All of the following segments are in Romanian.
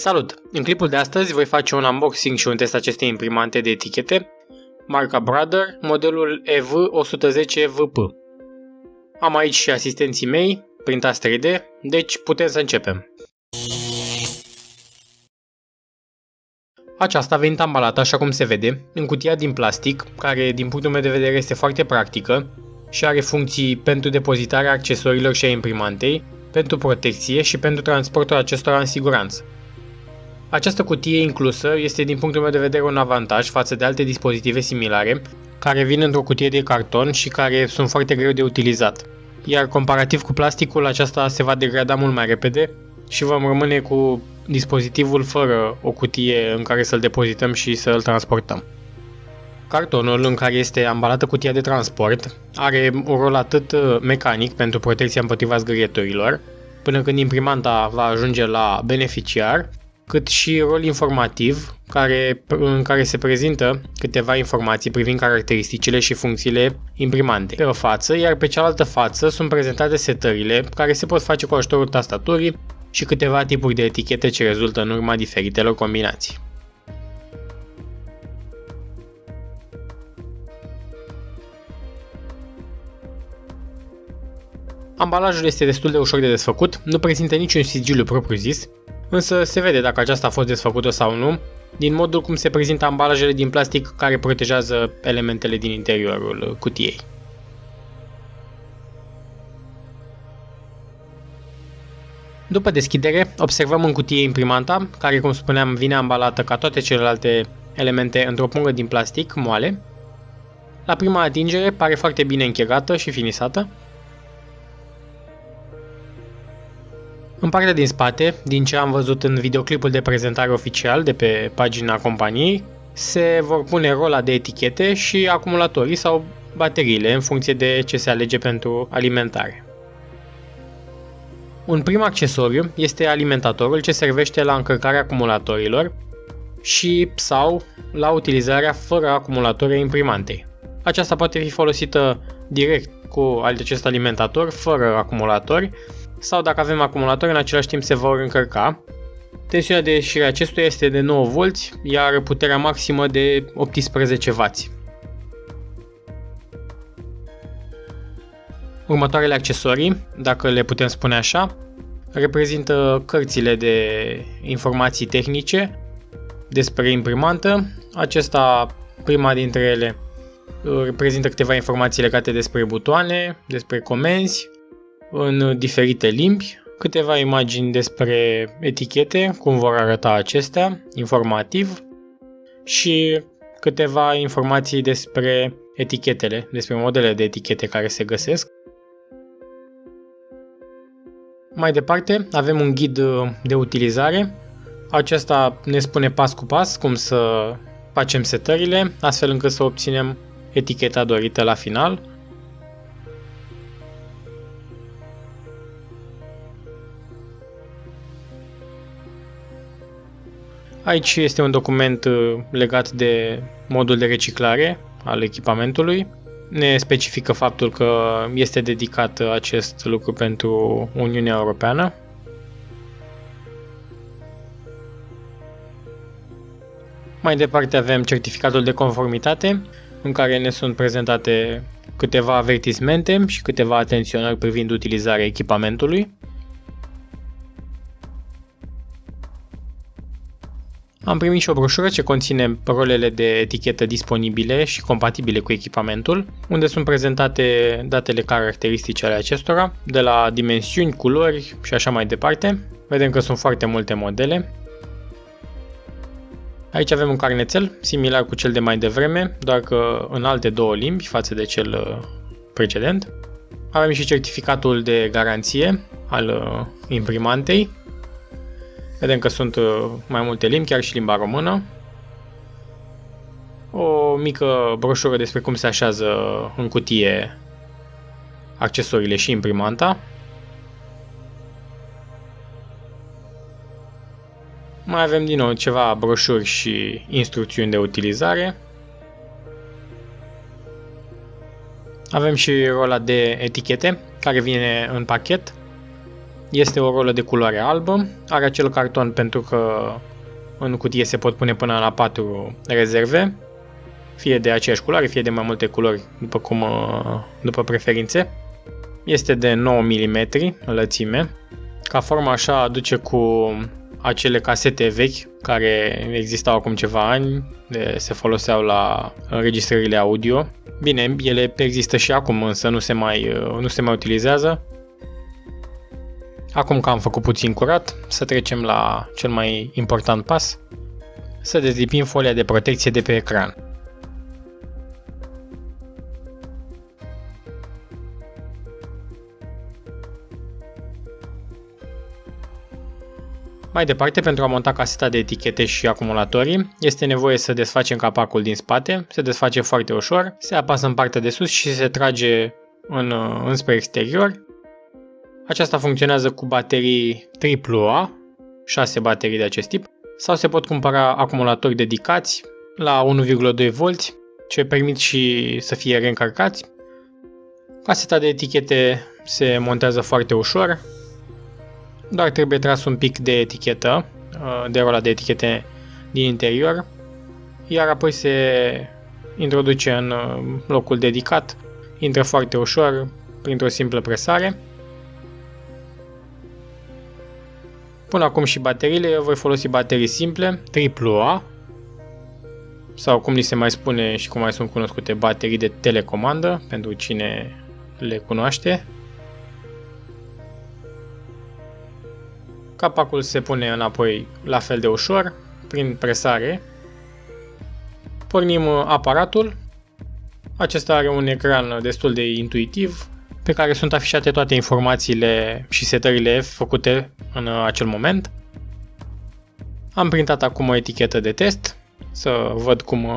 Salut! În clipul de astăzi voi face un unboxing și un test acestei imprimante de etichete, marca Brother, modelul EV110VP. Am aici și asistenții mei, printați 3D, deci putem să începem. Aceasta a venit ambalată așa cum se vede, în cutia din plastic, care din punctul meu de vedere este foarte practică și are funcții pentru depozitarea accesoriilor și a imprimantei, pentru protecție și pentru transportul acestora în siguranță. Această cutie inclusă este din punctul meu de vedere un avantaj față de alte dispozitive similare, care vin într-o cutie de carton și care sunt foarte greu de utilizat. Iar comparativ cu plasticul, aceasta se va degrada mult mai repede și vom rămâne cu dispozitivul fără o cutie în care să-l depozităm și să-l transportăm. Cartonul în care este ambalată cutia de transport are un rol atât mecanic pentru protecția împotriva zgârieturilor, până când imprimanta va ajunge la beneficiar, cât și rol informativ, în care se prezintă câteva informații privind caracteristicile și funcțiile imprimantei pe o față, iar pe cealaltă față sunt prezentate setările care se pot face cu ajutorul tastaturii și câteva tipuri de etichete ce rezultă în urma diferitelor combinații. Ambalajul este destul de ușor de desfăcut, nu prezintă niciun sigiliu propriu-zis, însă se vede dacă aceasta a fost desfăcută sau nu, din modul cum se prezintă ambalajele din plastic care protejează elementele din interiorul cutiei. După deschidere, observăm în cutie imprimanta, care, cum spuneam, vine ambalată ca toate celelalte elemente într-o pungă din plastic moale. La prima atingere pare foarte bine închegată și finisată. În partea din spate, din ce am văzut în videoclipul de prezentare oficial de pe pagina companiei, se vor pune rola de etichete și acumulatorii sau bateriile în funcție de ce se alege pentru alimentare. Un prim accesoriu este alimentatorul ce servește la încărcarea acumulatorilor sau la utilizarea fără acumulatori a imprimantei. Aceasta poate fi folosită direct cu acest alimentator, fără acumulatori, sau dacă avem acumulatori, în același timp se vor încărca. Tensiunea de ieșire acestuia este de 9V, iar puterea maximă de 18W. Următoarele accesorii, dacă le putem spune așa, reprezintă cărțile de informații tehnice despre imprimantă. Prima dintre ele, reprezintă câteva informații legate despre butoane, despre comenzi, în diferite limbi, câteva imagini despre etichete, cum vor arăta acestea, informativ, și câteva informații despre etichetele, despre modelele de etichete care se găsesc. Mai departe, avem un ghid de utilizare. Acesta ne spune pas cu pas cum să facem setările, astfel încât să obținem eticheta dorită la final. Aici este un document legat de modul de reciclare al echipamentului. Ne specifică faptul că este dedicat acest lucru pentru Uniunea Europeană. Mai departe avem certificatul de conformitate, în care ne sunt prezentate câteva avertismente și câteva atenționări privind utilizarea echipamentului. Am primit și o broșură ce conține rolele de etichetă disponibile și compatibile cu echipamentul, unde sunt prezentate datele caracteristice ale acestora, de la dimensiuni, culori și așa mai departe. Vedem că sunt foarte multe modele. Aici avem un carnețel, similar cu cel de mai devreme, doar că în alte două limbi față de cel precedent. Avem și certificatul de garanție al imprimantei. Vedem că sunt mai multe limbi, chiar și limba română. O mică broșură despre cum se așează în cutie accesoriile și imprimanta. Mai avem din nou ceva broșuri și instrucțiuni de utilizare. Avem și rola de etichete care vine în pachet. Este o rolă de culoare albă, are acel carton pentru că în cutie se pot pune până la 4 rezerve, fie de aceeași culoare, fie de mai multe culori, după preferințe. Este de 9 mm lățime. Ca formă așa aduce cu acele casete vechi care existau acum ceva ani, se foloseau la înregistrările audio. Bine, ele există și acum, însă nu se mai utilizează. Acum că am făcut puțin curat, să trecem la cel mai important pas, să dezlipim folia de protecție de pe ecran. Mai departe, pentru a monta caseta de etichete și acumulatorii, este nevoie să desfacem capacul din spate, se desface foarte ușor, se apasă în partea de sus și se trage înspre exterior. Aceasta funcționează cu baterii AAA, 6 baterii de acest tip, sau se pot cumpăra acumulatori dedicați la 1,2V, ce permit și să fie reîncărcați. Caseta de etichete se montează foarte ușor, doar trebuie tras un pic de etichetă, de rola de etichete din interior, iar apoi se introduce în locul dedicat, intră foarte ușor printr-o simplă presare. Până acum și bateriile, eu voi folosi baterii simple, AAA, sau cum li se mai spune și cum mai sunt cunoscute, baterii de telecomandă, pentru cine le cunoaște. Capacul se pune înapoi la fel de ușor, prin presare. Pornim aparatul. Acesta are un ecran destul de intuitiv, pe care sunt afișate toate informațiile și setările făcute în acel moment. Am printat acum o etichetă de test, să văd cum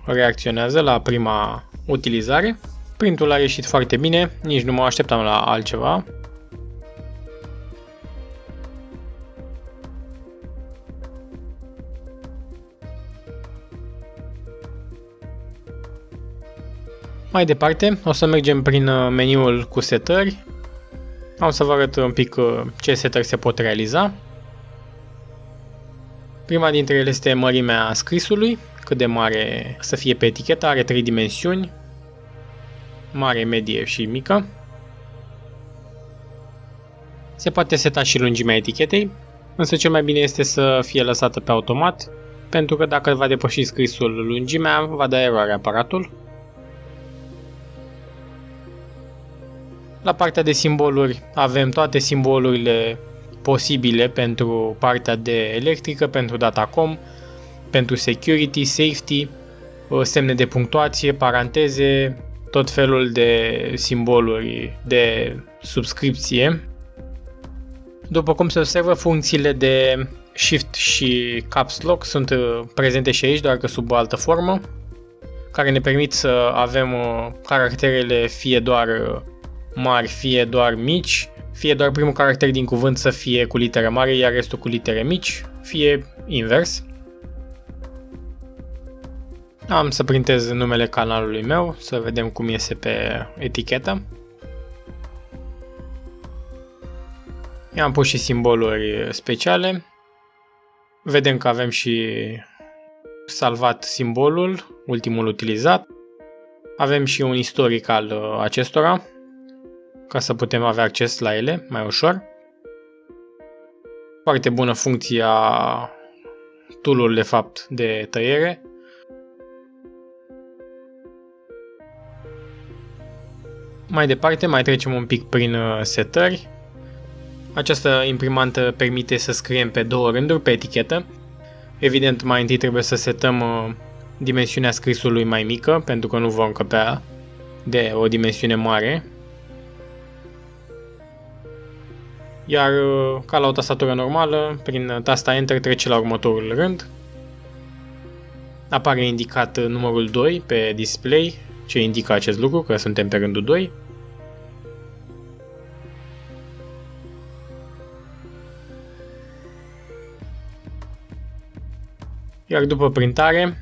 reacționează la prima utilizare. Printul a ieșit foarte bine, nici nu mă așteptam la altceva. Mai departe, o să mergem prin meniul cu setări. Am să vă arăt un pic ce setări se pot realiza. Prima dintre ele este mărimea scrisului, cât de mare să fie pe etichetă, are 3 dimensiuni, mare, medie și mică. Se poate seta și lungimea etichetei, însă cel mai bine este să fie lăsată pe automat, pentru că dacă va depăși scrisul lungimea, va da eroare aparatul. La partea de simboluri avem toate simbolurile posibile pentru partea de electrică, pentru datacom, pentru security, safety, semne de punctuație, paranteze, tot felul de simboluri de subscripție. După cum se observă, funcțiile de Shift și Caps Lock sunt prezente și aici, doar că sub o altă formă, care ne permit să avem caracterele fie doar mari, fie doar mici, fie doar primul caracter din cuvânt să fie cu litere mari, iar restul cu litere mici, fie invers. Am să printez numele canalului meu, să vedem cum iese pe etichetă. I-am pus și simboluri speciale. Vedem că avem și salvat simbolul, ultimul utilizat. Avem și un istoric al acestora, ca să putem avea acces la ele mai ușor. Foarte bună funcția tool-ul de fapt de tăiere. Mai departe mai trecem un pic prin setări. Această imprimantă permite să scriem pe 2 rânduri pe etichetă. Evident, mai întâi trebuie să setăm dimensiunea scrisului mai mică, pentru că nu vom încăpea de o dimensiune mare. Iar ca la o tastatură normală, prin tasta Enter trece la următorul rând. Apare indicat numărul 2 pe display, ce indică acest lucru, că suntem pe rândul 2. Iar după printare,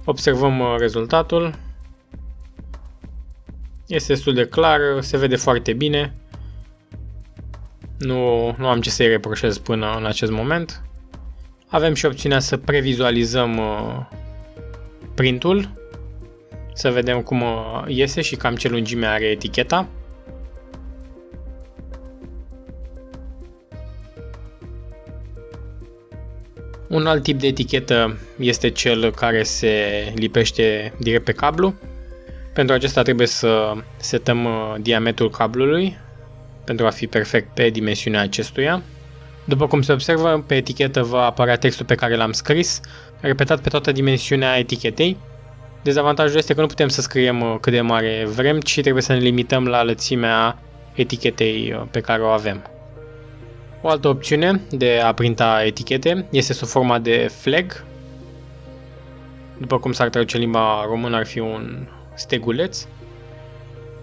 observăm rezultatul. Este destul de clar, se vede foarte bine. Nu am ce să-i reproșez până în acest moment. Avem și opțiunea să previzualizăm printul, să vedem cum iese și cam ce lungime are eticheta. Un alt tip de etichetă este cel care se lipește direct pe cablu. Pentru acesta trebuie să setăm diametrul cablului pentru a fi perfect pe dimensiunea acestuia. După cum se observă, pe etichetă va apărea textul pe care l-am scris, repetat pe toată dimensiunea etichetei. Dezavantajul este că nu putem să scriem cât de mare vrem, ci trebuie să ne limităm la lățimea etichetei pe care o avem. O altă opțiune de a printa etichete este sub forma de flag. După cum s-ar traduce în limba română, ar fi un steguleț,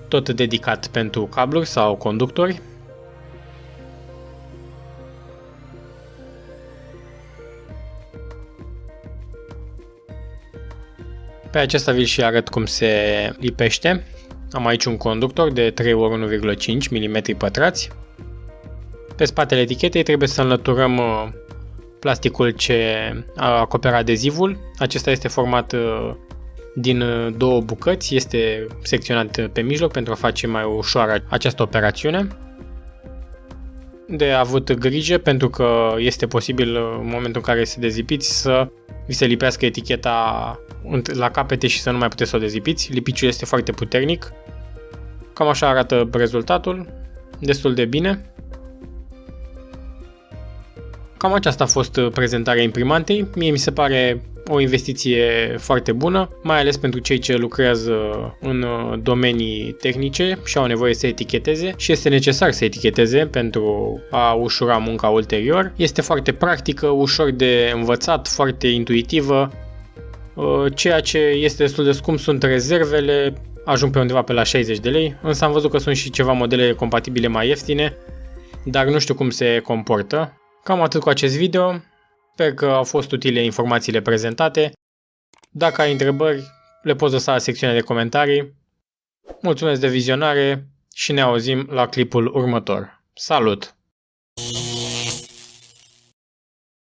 tot dedicat pentru cabluri sau conductori. Pe acesta vi-l și arăt cum se lipește. Am aici un conductor de 3x1,5 mm pătrați. Pe spatele etichetei trebuie să înlăturăm plasticul ce acoperă adezivul. Acesta este format din două bucăți, este secționat pe mijloc pentru a face mai ușoară această operațiune. De avut grijă, pentru că este posibil în momentul în care se dezipiți să vi se lipească eticheta la capete și să nu mai puteți să o dezipiți. Lipiciul este foarte puternic. Cam așa arată rezultatul, destul de bine. Cam aceasta a fost prezentarea imprimantei. Mie mi se pare o investiție foarte bună, mai ales pentru cei ce lucrează în domenii tehnice și au nevoie să eticheteze și este necesar să eticheteze pentru a ușura munca ulterior. Este foarte practică, ușor de învățat, foarte intuitivă. Ceea ce este destul de scump sunt rezervele, ajung pe undeva pe la 60 de lei, însă am văzut că sunt și ceva modele compatibile mai ieftine, dar nu știu cum se comportă. Cam atât cu acest video, sper că au fost utile informațiile prezentate. Dacă ai întrebări, le poți lăsa în secțiunea de comentarii. Mulțumesc de vizionare și ne auzim la clipul următor. Salut!